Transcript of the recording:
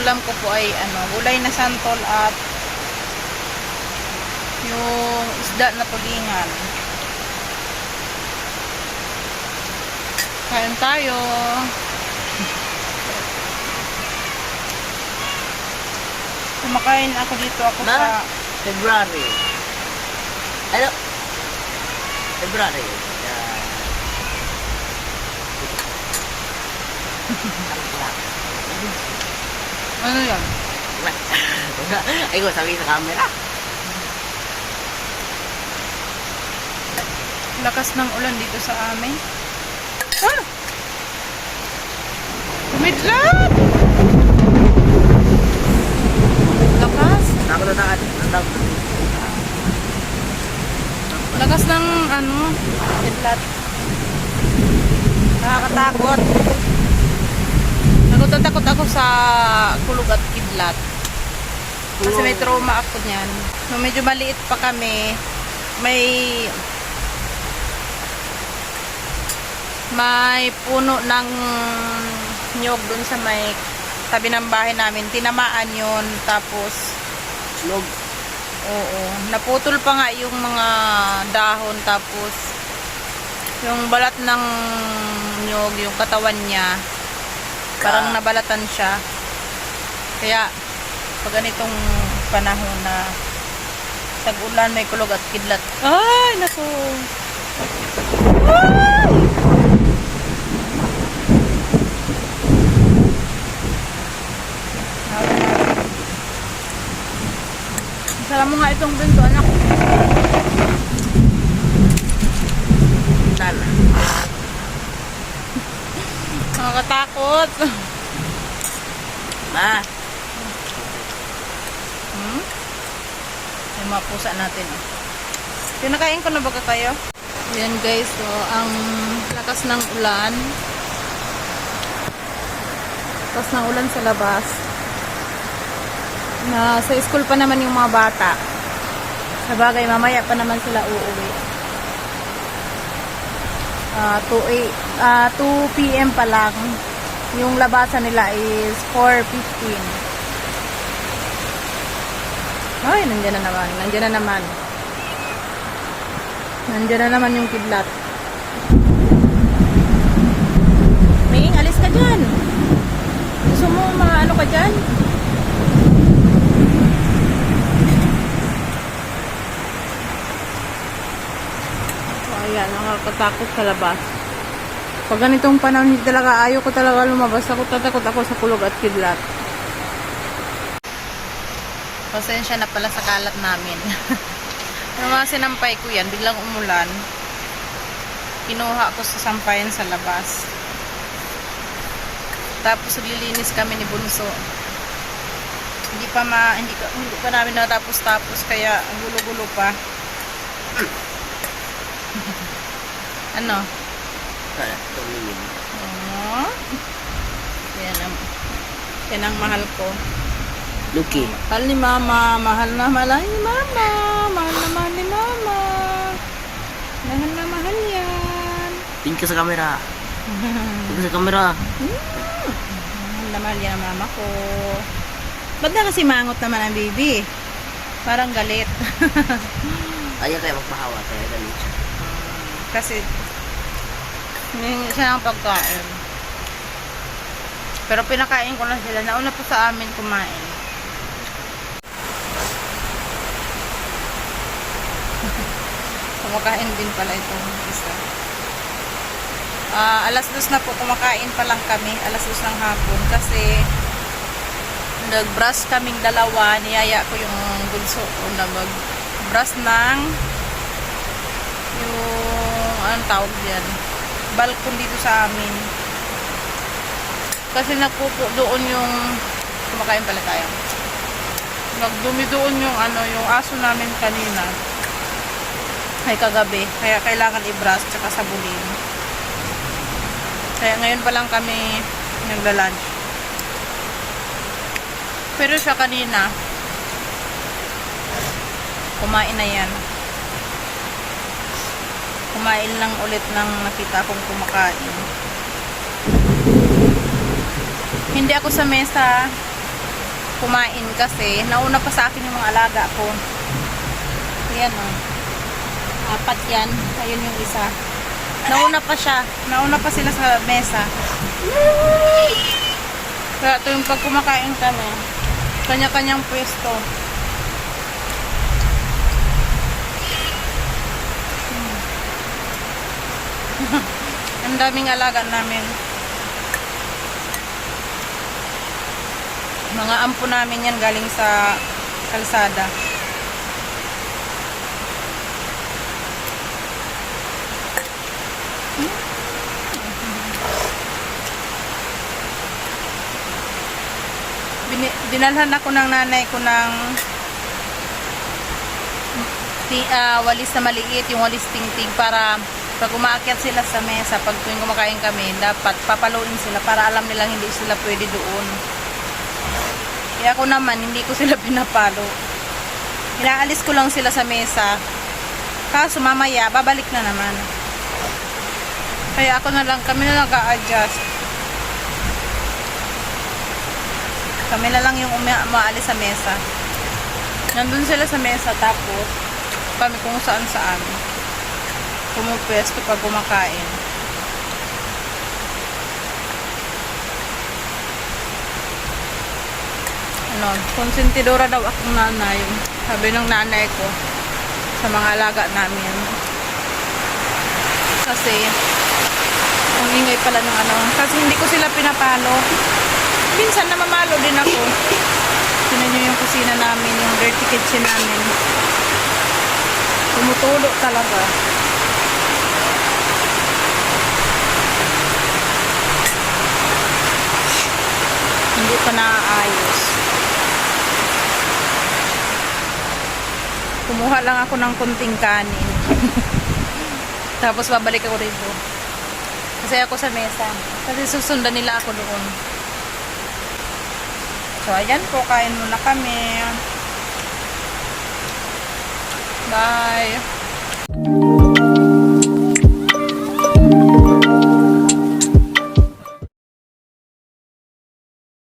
ulam ko po ay gulay na santol at yung isda na tulingan. Kain tayo. Kumakain ako dito sa February. Ano? February. ano yan? Ay, ko sabi sa camera. Lakas ng ulan dito sa amin. Ah! Kumidlat! Lakas. Ako na takat. Lakas ng kidlat. Nakakatakot. Nagutakot ako sa kulog at kidlat. Kasi may trauma ako niyan. Nung medyo maliit pa kami, may puno ng nyog dun sa may tabi ng bahay namin. Tinamaan yun. Tapos Log. oo, naputol pa nga yung mga dahon. Tapos yung balat ng nyog, yung katawan niya, parang nabalatan siya. Kaya pag ganitong panahon na tag-ulan, may kulog at kidlat, ay naku, ay! Sala mo nga itong bento, anak. Tala. Nakakatakot. Ma. Yung mga pusa natin. Pinakain ko na ba kayo? Yan guys, so ang lakas ng ulan. Lakas ng ulan sa labas. Sa school pa naman yung mga bata. Sa bagay, mamaya pa naman sila uuwi. 2 PM pa lang. Yung labasan nila is 4:15. Ay, nandiyan na naman. Nandiyan na naman yung kidlat. Ming, alis ka dyan. Gusto mo ano ka dyan? Ayan, nakakatakot sa labas. Pag ganitong panahon, hindi talaga, ayaw ko talaga lumabas. Takot ako sa kulog at kidlat. Pasensya na pala sa kalat namin. Yung mga sinampay ko yan, biglang umulan. Kinuha ko sa sampayan sa labas. Tapos lilinis kami ni Bunso. Hindi pa namin natapos kaya ang gulo-gulo pa. Ano? Tumingin. Oh. Yan ang mahal ko. Lucky. Mahal ni Mama. Mahal na mahal ni Mama. Mahal na mahal ni Mama. Mahal na mahal yan. Tingin ka sa camera. Tingin sa camera. Mahal na mahal yan ang Mama ko. Ba't na kasi mangot naman ang baby? Parang galit. Ayaw kayo magpahawa. Kaya galit siya. Kasi hindi siya ng pagkain. Pero pinakain ko na sila. Nauna po sa amin kumain. Kumakain din pala itong isa. Alas 2 na po, kumakain pa lang kami. Alas 2 ng hapon. Kasi nag-brush kaming dalawa. Niyaya ko yung bunso ko na mag-brush ng yung anong tawag diyan, balkon dito sa amin. Kasi nagpupo doon yung kumakain pala tayo. Nagdumi doon yung yung aso namin kanina. Ay kagabi. Kaya kailangan i-brush tsaka sabulin. Kaya ngayon pa lang kami nagla-lunch. Pero siya kanina kumain na yan. Kumain lang ulit ng nakita kong kumakain. Hindi ako sa mesa. kumain kasi nauna pa sa akin yung mga alaga ko. Ayan o. 4 yan. Ayun yung isa. Nauna pa siya. Nauna pa sila sa mesa. Kaya ito yung pag kumakain kami, kanya-kanyang pwesto. Ang daming alaga namin. Mga ampo namin yan galing sa kalsada. Dinalhan ako ng nanay ko ng walis na maliit, yung walis tingting, para pag umaakyat sila sa mesa, pag tuwing kumakain kami, dapat papaluin sila para alam nilang hindi sila pwede doon. Kaya ako naman, hindi ko sila pinapalo. Inaalis ko lang sila sa mesa. Kaso mamaya, babalik na naman. Kaya ako na lang, kami na lang ka-adjust. Kami na lang yung umaalis sa mesa. Nandun sila sa mesa, tapos kami kung saan-saan pumupwesto pag kumakain. Konsentidora daw akong nanay. Sabi ng nanay ko sa mga alaga namin. Kasi ang ingay pala ng kasi hindi ko sila pinapalo. Minsan namamalo din ako. Tingnan nyo yung kusina namin, yung dirty kitchen namin. Tumutulo talaga. Hindi pa naaayos. Kumuha lang ako ng kunting kanin. Tapos babalik ako rito. Kasi ako sa mesa. Kasi susundan nila ako doon. So, ayan po. Kain muna kami. Bye.